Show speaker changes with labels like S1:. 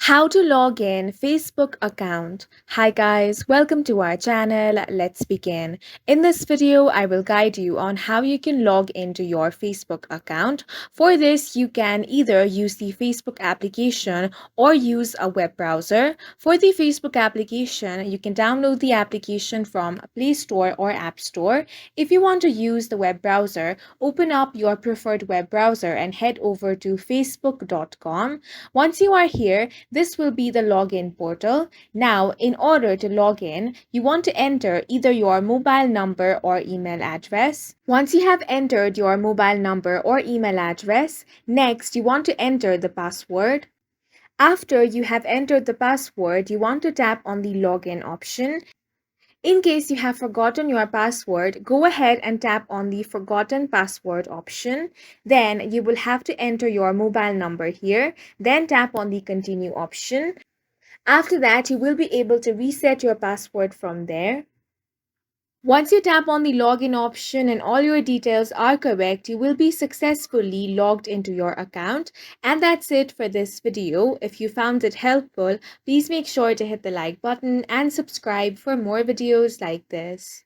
S1: How to log in Facebook account. Hi guys, welcome to our channel. Let's begin. In this video, I will guide you on how you can log into your Facebook account. For this, you can either use the Facebook application or use a web browser. For the Facebook application, you can download the application from Play Store or App Store. If you want to use the web browser, open up your preferred web browser and head over to facebook.com. Once you are here, this will be the login portal. Now, in order to log in, you want to enter either your mobile number or email address. Once you have entered your mobile number or email address, next you want to enter the password. After you have entered the password, you want to tap on the login option. In case you have forgotten your password, go ahead and tap on the forgotten password option. Then you will have to enter your mobile number here. Then tap on the continue option. After that, you will be able to reset your password from there. Once you tap on the login option and all your details are correct, you will be successfully logged into your account. And that's it for this video. If you found it helpful, please make sure to hit the like button and subscribe for more videos like this.